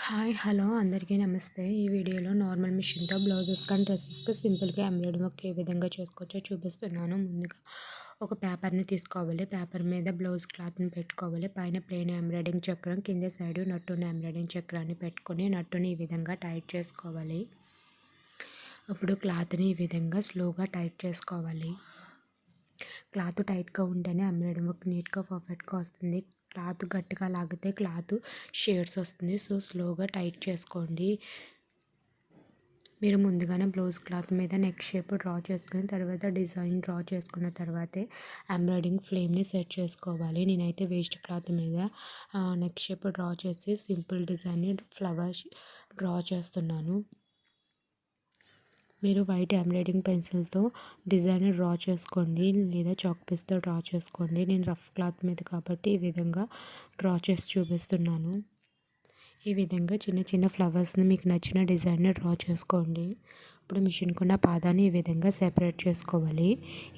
Hi hello అందరికీ నమస్తే. ఈ వీడియోలో నార్మల్ మిషన్‌తో బ్లౌజెస్ కానీ డ్రెసెస్‌కి సింపుల్‌గా ఎంబ్రాయిడరీ వర్క్ ఏ విధంగా చేసుకోవచ్చో చూపిస్తున్నాను. ముందుగా ఒక పేపర్‌ని తీసుకోవాలి. పేపర్ మీద బ్లౌజ్ క్లాత్‌ని పెట్టుకోవాలి. పైన ప్లెయిన్ ఎంబ్రాయిడింగ్ చక్రం, కింద సైడు నట్టున్న ఎంబ్రాయిడింగ్ చక్రాన్ని పెట్టుకొని నట్టుని ఈ విధంగా టైట్ చేసుకోవాలి. అప్పుడు క్లాత్‌ని ఈ విధంగా స్లోగా టైట్ చేసుకోవాలి. క్లాత్ టైట్‌గా ఉంటేనే ఎంబ్రాయిడరీ వర్క్ నీట్‌గా పర్ఫెక్ట్‌గా వస్తుంది. క్లాత్ గట్టిగా లాగితే క్లాత్ షేడ్స్ వస్తుంది. సో స్లోగా టైట్ చేసుకోండి. మీరు ముందుగానే బ్లౌజ్ క్లాత్ మీద నెక్ షేప్ డ్రా చేసుకుని తర్వాత డిజైన్ డ్రా చేసుకున్న తర్వాతే ఎంబ్రాయిడింగ్ ఫ్లేమ్ని సెట్ చేసుకోవాలి. నేనైతే వేస్ట్ క్లాత్ మీద నెక్ షేప్ డ్రా చేసి సింపుల్ డిజైన్ని ఫ్లవర్స్ డ్రా చేస్తున్నాను. మీరు వైట్ ఎంబ్రాయిడింగ్ పెన్సిల్తో డిజైన్ డ్రా చేసుకోండి, లేదా చాక్ పీస్తో డ్రా చేసుకోండి. నేను రఫ్ క్లాత్ మీద కాబట్టి ఈ విధంగా డ్రా చేసి చూపిస్తున్నాను. ఈ విధంగా చిన్న చిన్న ఫ్లవర్స్ని మీకు నచ్చిన డిజైన్ని డ్రా చేసుకోండి. ఇప్పుడు మిషన్కున్న పాదాన్ని ఈ విధంగా సెపరేట్ చేసుకోవాలి.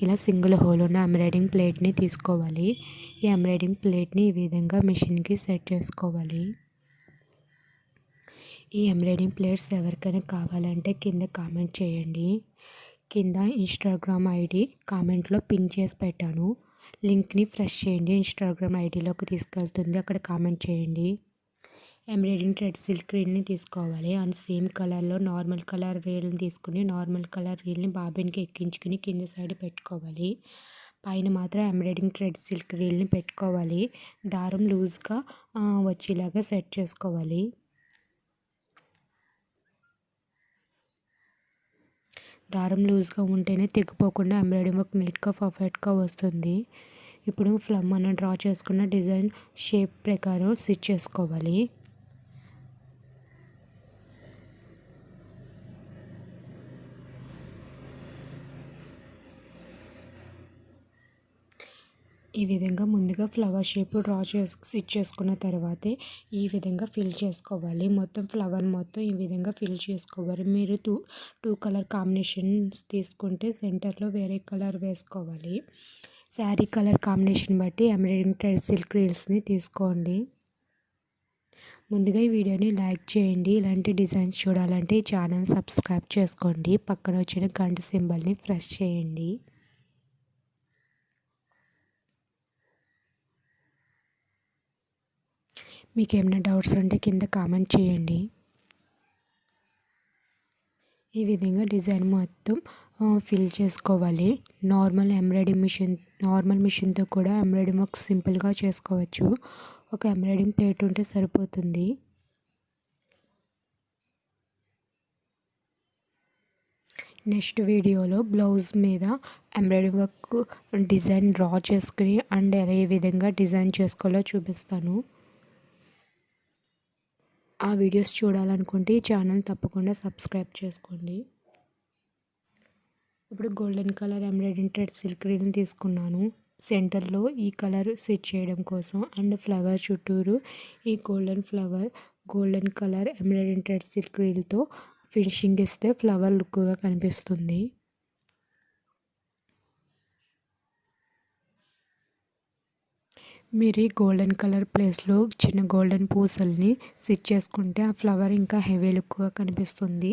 ఇలా సింగిల్ హోల్ ఉన్న ఎంబ్రాయిడింగ్ ప్లేట్ని తీసుకోవాలి. ఈ ఎంబ్రాయిడింగ్ ప్లేట్ని ఈ విధంగా మిషన్కి సెట్ చేసుకోవాలి. ఈ ఎంబ్రాయిడింగ్ ప్లేట్స్ ఎవరికైనా కావాలంటే కింద కామెంట్ చేయండి. కింద ఇన్స్టాగ్రామ్ ఐడి కామెంట్లో పిన్ చేసి పెట్టాను. లింక్ని ఫ్రెష్ చేయండి, ఇన్స్టాగ్రామ్ ఐడిలోకి తీసుకెళ్తుంది. అక్కడ కామెంట్ చేయండి. ఎంబ్రాయిడింగ్ థ్రెడ్ సిల్క్ రీల్ని తీసుకోవాలి. అండ్ సేమ్ కలర్లో నార్మల్ కలర్ రీల్ని తీసుకుని నార్మల్ కలర్ రీల్ని బాబిన్కి ఎక్కించుకుని కింద సైడ్ పెట్టుకోవాలి. పైన మాత్రం ఎంబ్రాయిడింగ్ థ్రెడ్ సిల్క్ రీల్ని పెట్టుకోవాలి. దారం లూజ్గా వచ్చేలాగా సెట్ చేసుకోవాలి. దారం లూజ్గా ఉంటేనే తెగిపోకుండా ఎంబ్రాయిడింగ్ వర్క్ నీట్గా పర్ఫెక్ట్గా వస్తుంది. ఇప్పుడు మనం డ్రా చేసుకున్న డిజైన్ షేప్ ప్రకారం స్టిచ్ చేసుకోవాలి. ఈ విధంగా ముందుగా ఫ్లవర్ షేప్ డ్రా స్టిచ్ చేసుకున్న తర్వాతే ఈ విధంగా ఫిల్ చేసుకోవాలి. మొత్తం ఫ్లవర్ మొత్తం ఈ విధంగా ఫిల్ చేసుకోవాలి. మీరు టూ కలర్ కాంబినేషన్స్ తీసుకుంటే సెంటర్లో వేరే కలర్ వేసుకోవాలి. శారీ కలర్ కాంబినేషన్ బట్టి ఎంబ్రాయిడింగ్ థ్రెడ్ సిల్క్ రీల్స్ని తీసుకోండి. ముందుగా ఈ వీడియోని లైక్ చేయండి. ఇలాంటి డిజైన్స్ చూడాలంటే ఈ ఛానల్ సబ్స్క్రైబ్ చేసుకోండి. పక్కన వచ్చిన గంట సింబల్ని ప్రెస్ చేయండి. మీకు ఏమైనా డౌట్స్ ఉంటే కింద కామెంట్ చేయండి. ఈ విధంగా డిజైన్ మొత్తం ఫిల్ చేసుకోవాలి. నార్మల్ మిషన్తో కూడా ఎంబ్రాయిడింగ్ వర్క్ సింపుల్గా చేసుకోవచ్చు. ఒక ఎంబ్రాయిడింగ్ ప్లేట్ ఉంటే సరిపోతుంది. నెక్స్ట్ వీడియోలో బ్లౌజ్ మీద ఎంబ్రాయిడింగ్ వర్క్ డిజైన్ డ్రా చేసుకుని అండ్ ఏ విధంగా డిజైన్ చేసుకోవాలో చూపిస్తాను. ఆ వీడియోస్ చూడాలనుకుంటే ఈ ఛానల్ తప్పకుండా సబ్స్క్రైబ్ చేసుకోండి. ఇప్పుడు golden colour embroidering thread silk రీల్ని తీసుకున్నాను. సెంటర్లో ఈ కలర్ స్టిచ్ చేయడం కోసం అండ్ ఫ్లవర్ చుట్టూరు ఈ golden colour embroidering thread silk రీల్తో ఫినిషింగ్ ఇస్తే ఫ్లవర్ లుక్గా కనిపిస్తుంది. మీరు ఈ గోల్డెన్ కలర్ ప్లేస్లో చిన్న గోల్డెన్ పూసల్ని స్టిచ్ చేసుకుంటే ఆ ఫ్లవర్ ఇంకా హెవీ లుక్గా కనిపిస్తుంది.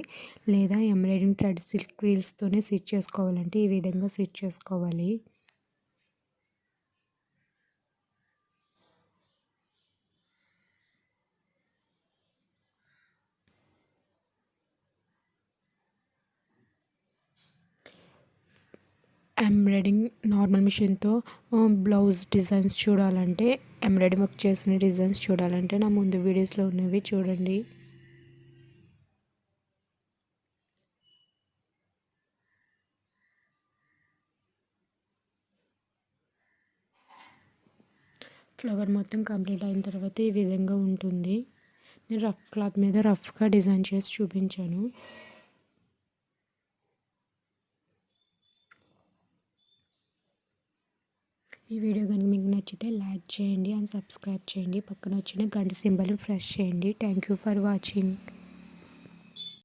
లేదా ఎంబ్రాయిడింగ్ థ్రెడ్ సిల్క్ రీల్స్తోనే స్టిచ్ చేసుకోవాలంటే ఈ విధంగా స్టిచ్ చేసుకోవాలి. ఎంబ్రాయిడింగ్ నార్మల్ మిషన్తో బ్లౌజ్ డిజైన్స్ చూడాలంటే ఎంబ్రాయిడింగ్ వర్క్ చేసిన డిజైన్స్ చూడాలంటే నా ముందు వీడియోస్లో ఉన్నవి చూడండి. ఫ్లవర్ మొత్తం కంప్లీట్ అయిన తర్వాత ఈ విధంగా ఉంటుంది. నేను రఫ్ క్లాత్ మీద రఫ్గా డిజైన్ చేసి చూపించాను. ఈ వీడియో కనుక మీకు నచ్చితే లైక్ చేయండి అండ్ సబ్స్క్రైబ్ చేయండి. పక్కన వచ్చిన గంట సింబల్ని ప్రెస్ చేయండి. Thank you for watching.